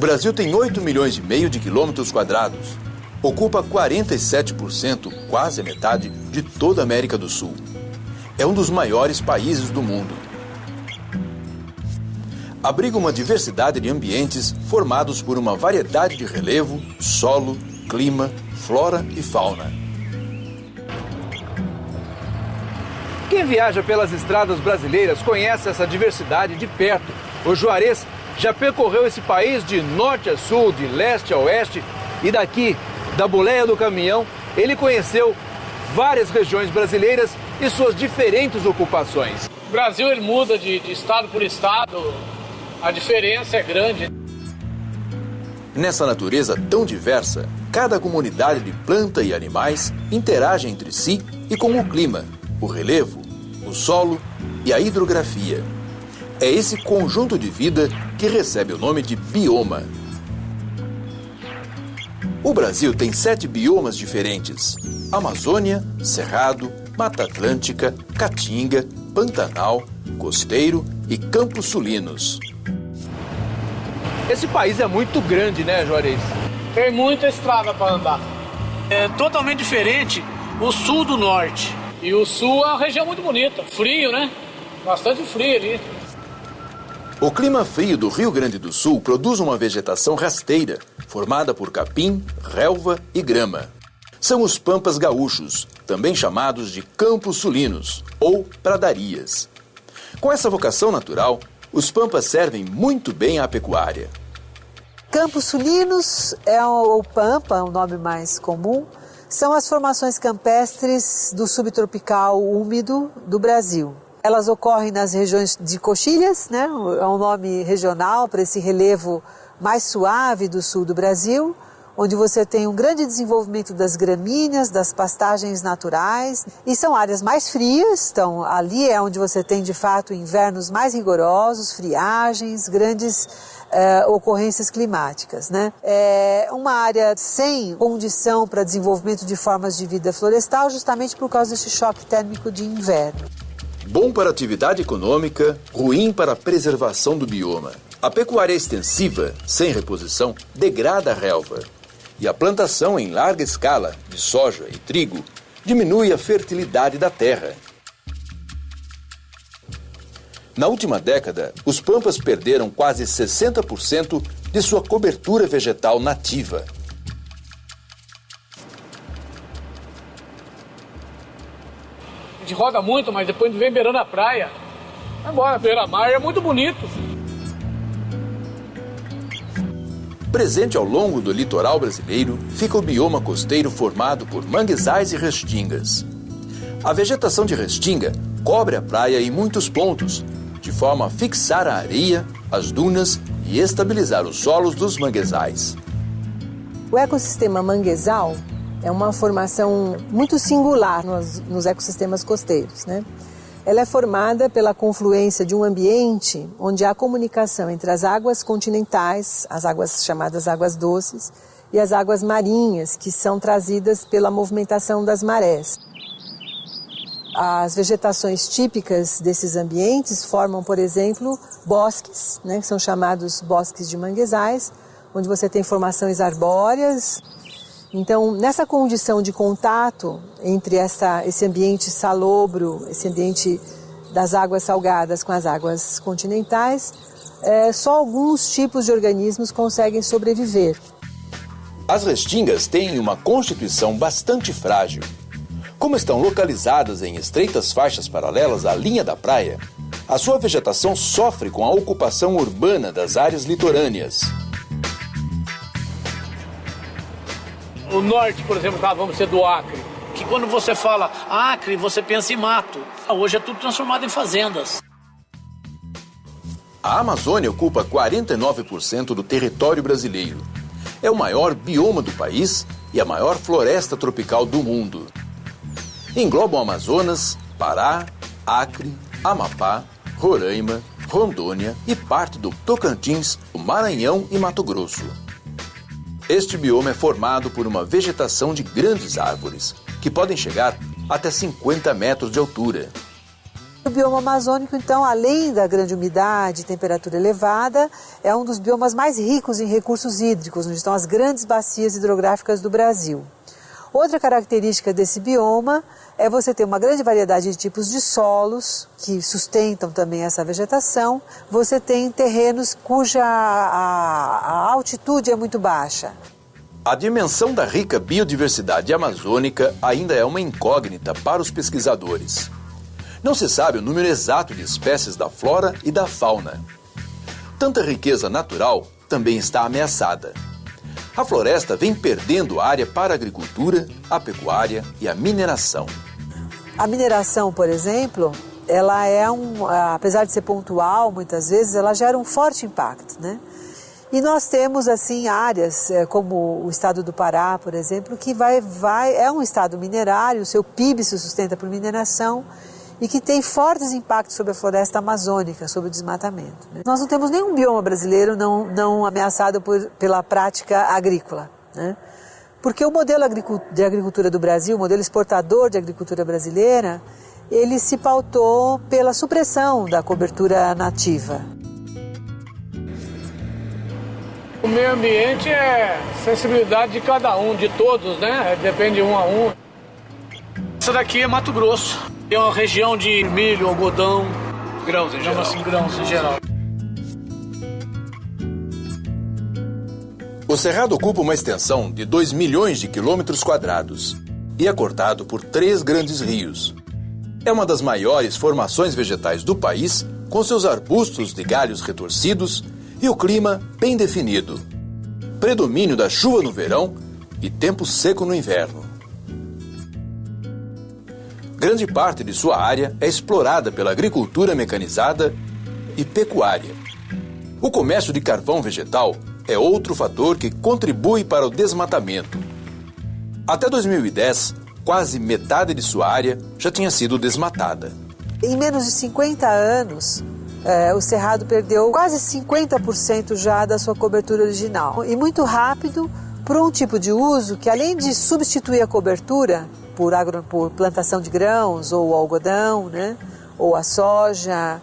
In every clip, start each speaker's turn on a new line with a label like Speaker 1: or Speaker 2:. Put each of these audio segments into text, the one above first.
Speaker 1: Brasil tem 8 milhões e meio de quilômetros quadrados. Ocupa 47%, quase a metade, de toda a América do Sul. É um dos maiores países do mundo. Abriga uma diversidade de ambientes formados por uma variedade de relevo, solo, clima, flora e fauna.
Speaker 2: Quem viaja pelas estradas brasileiras conhece essa diversidade de perto. O Juarez já percorreu esse país de norte a sul, de leste a oeste, e daqui, da boleia do caminhão, ele conheceu várias regiões brasileiras e suas diferentes ocupações.
Speaker 3: O Brasil ele muda de estado por estado, a diferença é grande.
Speaker 1: Nessa natureza tão diversa, cada comunidade de planta e animais interage entre si e com o clima, o relevo, o solo e a hidrografia. É esse conjunto de vida que recebe o nome de bioma. O Brasil tem 7 biomas diferentes: Amazônia, Cerrado, Mata Atlântica, Caatinga, Pantanal, Costeiro e Campos Sulinos.
Speaker 2: Esse país é muito grande, né, Juarez?
Speaker 3: Tem muita estrada para andar. É totalmente diferente o sul do norte. E o sul é uma região muito bonita. Frio, né? Bastante frio ali.
Speaker 1: O clima frio do Rio Grande do Sul produz uma vegetação rasteira, formada por capim, relva e grama. São os pampas gaúchos, também chamados de campos sulinos ou pradarias. Com essa vocação natural, os pampas servem muito bem à pecuária.
Speaker 4: Campos sulinos ou pampa, o nome mais comum, são as formações campestres do subtropical úmido do Brasil. Elas ocorrem nas regiões de coxilhas, né? É um nome regional para esse relevo mais suave do sul do Brasil, onde você tem um grande desenvolvimento das gramíneas, das pastagens naturais, e são áreas mais frias, então ali é onde você tem de fato invernos mais rigorosos, friagens, grandes ocorrências climáticas, né? É uma área sem condição para desenvolvimento de formas de vida florestal, justamente por causa desse choque térmico de inverno.
Speaker 1: Bom para a atividade econômica, ruim para a preservação do bioma. A pecuária extensiva, sem reposição, degrada a relva. E a plantação em larga escala de soja e trigo diminui a fertilidade da terra. Na última década, os pampas perderam quase 60% de sua cobertura vegetal nativa.
Speaker 3: A gente roda muito, mas depois a gente vem beirando a praia. Vai embora, beira-mar é muito bonito.
Speaker 1: Presente ao longo do litoral brasileiro, fica o bioma costeiro formado por manguezais e restingas. A vegetação de restinga cobre a praia em muitos pontos, de forma a fixar a areia, as dunas e estabilizar os solos dos manguezais.
Speaker 5: O ecossistema manguezal é uma formação muito singular nos ecossistemas costeiros, né? Ela é formada pela confluência de um ambiente onde há comunicação entre as águas continentais, as águas chamadas águas doces, e as águas marinhas, que são trazidas pela movimentação das marés. As vegetações típicas desses ambientes formam, por exemplo, bosques, né, que são chamados bosques de manguezais, onde você tem formações arbóreas. Então, nessa condição de contato entre esse ambiente salobro, esse ambiente das águas salgadas com as águas continentais, só alguns tipos de organismos conseguem sobreviver.
Speaker 1: As restingas têm uma constituição bastante frágil. Como estão localizadas em estreitas faixas paralelas à linha da praia, a sua vegetação sofre com a ocupação urbana das áreas litorâneas.
Speaker 3: O norte, por exemplo, vamos ser do Acre, que quando você fala Acre, você pensa em mato. Hoje é tudo transformado em fazendas.
Speaker 1: A Amazônia ocupa 49% do território brasileiro. É o maior bioma do país e a maior floresta tropical do mundo. Englobam Amazonas, Pará, Acre, Amapá, Roraima, Rondônia e parte do Tocantins, o Maranhão e Mato Grosso. Este bioma é formado por uma vegetação de grandes árvores, que podem chegar até 50 metros de altura.
Speaker 4: O bioma amazônico, então, além da grande umidade e temperatura elevada, é um dos biomas mais ricos em recursos hídricos, onde estão as grandes bacias hidrográficas do Brasil. Outra característica desse bioma é você ter uma grande variedade de tipos de solos que sustentam também essa vegetação. Você tem terrenos cuja a altitude é muito baixa.
Speaker 1: A dimensão da rica biodiversidade amazônica ainda é uma incógnita para os pesquisadores. Não se sabe o número exato de espécies da flora e da fauna. Tanta riqueza natural também está ameaçada. A floresta vem perdendo área para a agricultura, a pecuária e a mineração.
Speaker 4: A mineração, por exemplo, ela apesar de ser pontual, muitas vezes, ela gera um forte impacto, né? E nós temos, assim, áreas como o estado do Pará, por exemplo, que é um estado minerário, o seu PIB se sustenta por mineração e que tem fortes impactos sobre a floresta amazônica, sobre o desmatamento, né? Nós não temos nenhum bioma brasileiro não ameaçado pela prática agrícola, né? Porque o modelo de agricultura do Brasil, o modelo exportador de agricultura brasileira, ele se pautou pela supressão da cobertura nativa.
Speaker 3: O meio ambiente é sensibilidade de cada um, de todos, né? Depende um a um. Essa daqui é Mato Grosso. É uma região de milho, algodão,
Speaker 2: Grãos em geral.
Speaker 3: assim, grãos em geral.
Speaker 1: O Cerrado ocupa uma extensão de 2 milhões de quilômetros quadrados e é cortado por 3 grandes rios. É uma das maiores formações vegetais do país, com seus arbustos de galhos retorcidos e o clima bem definido. Predomínio da chuva no verão e tempo seco no inverno. Grande parte de sua área é explorada pela agricultura mecanizada e pecuária. O comércio de carvão vegetal é outro fator que contribui para o desmatamento. Até 2010, quase metade de sua área já tinha sido desmatada.
Speaker 4: Em menos de 50 anos, o Cerrado perdeu quase 50% já da sua cobertura original. E muito rápido, por um tipo de uso que, além de substituir a cobertura por plantação de grãos ou algodão, né, ou a soja,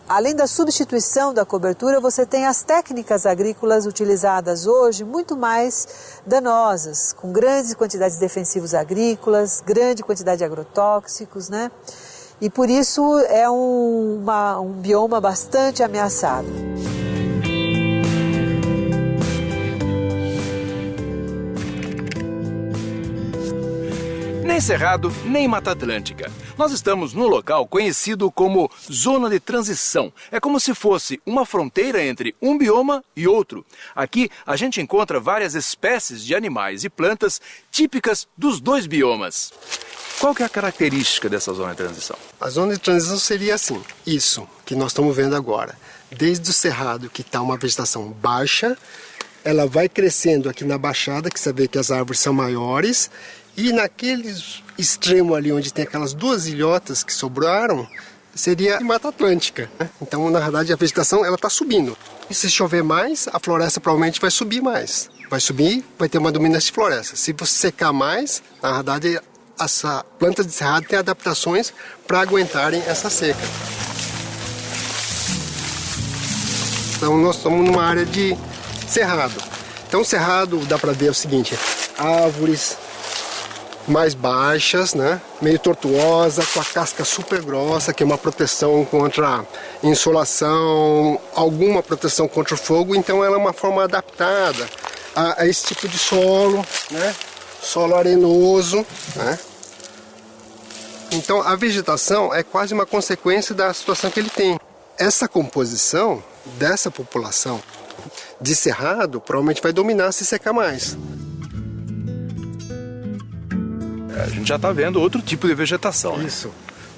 Speaker 4: além da substituição da cobertura, você tem as técnicas agrícolas utilizadas hoje muito mais danosas, com grandes quantidades de defensivos agrícolas, grande quantidade de agrotóxicos, né? E por isso é um bioma bastante ameaçado.
Speaker 2: Nem Cerrado, nem Mata Atlântica. Nós estamos num local conhecido como Zona de Transição. É como se fosse uma fronteira entre um bioma e outro. Aqui a gente encontra várias espécies de animais e plantas típicas dos dois biomas. Qual que é a característica dessa zona de transição?
Speaker 6: A zona de transição seria assim, isso que nós estamos vendo agora. Desde o cerrado, que está uma vegetação baixa, ela vai crescendo aqui na baixada, que você vê que as árvores são maiores, e naquele extremo ali onde tem aquelas 2 ilhotas que sobraram, seria a Mata Atlântica, né? Então, na verdade, a vegetação ela está subindo. E se chover mais, a floresta provavelmente vai subir mais. Vai subir, vai ter uma dominância de floresta. Se você secar mais, na verdade, essa planta de cerrado tem adaptações para aguentarem essa seca. Então, nós estamos numa área de cerrado. Então, o cerrado dá para ver o seguinte: árvores mais baixas, né? Meio tortuosa, com a casca super grossa, que é uma proteção contra insolação, alguma proteção contra o fogo. Então ela é uma forma adaptada a esse tipo de solo, né? Solo arenoso, né? Então a vegetação é quase uma consequência da situação que ele tem. Essa composição dessa população de cerrado provavelmente vai dominar se secar mais.
Speaker 2: A gente já está vendo outro tipo de vegetação.
Speaker 6: Isso.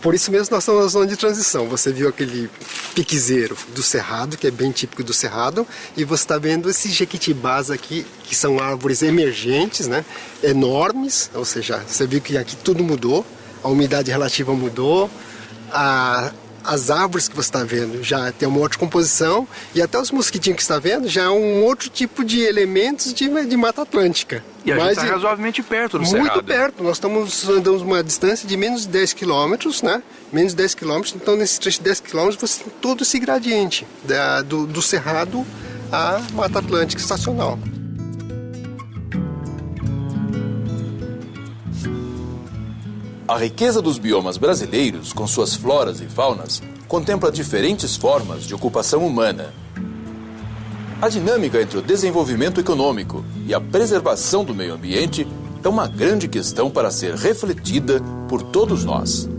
Speaker 6: Por isso mesmo nós estamos na zona de transição. Você viu aquele piquezeiro do cerrado, que é bem típico do cerrado, e você está vendo esses jequitibás aqui, que são árvores emergentes, né? Enormes, ou seja, você viu que aqui tudo mudou, a umidade relativa mudou, a as árvores que você está vendo já tem uma outra composição, e até os mosquitinhos que você está vendo já é um outro tipo de elementos de Mata Atlântica.
Speaker 2: E a gente está razoavelmente perto do cerrado.
Speaker 6: Muito perto, nós andamos uma distância de menos de 10 quilômetros, né? Menos de 10 quilômetros, então nesse trecho de 10 quilômetros você tem todo esse gradiente do cerrado à Mata Atlântica estacional.
Speaker 1: A riqueza dos biomas brasileiros, com suas floras e faunas, contempla diferentes formas de ocupação humana. A dinâmica entre o desenvolvimento econômico e a preservação do meio ambiente é uma grande questão para ser refletida por todos nós.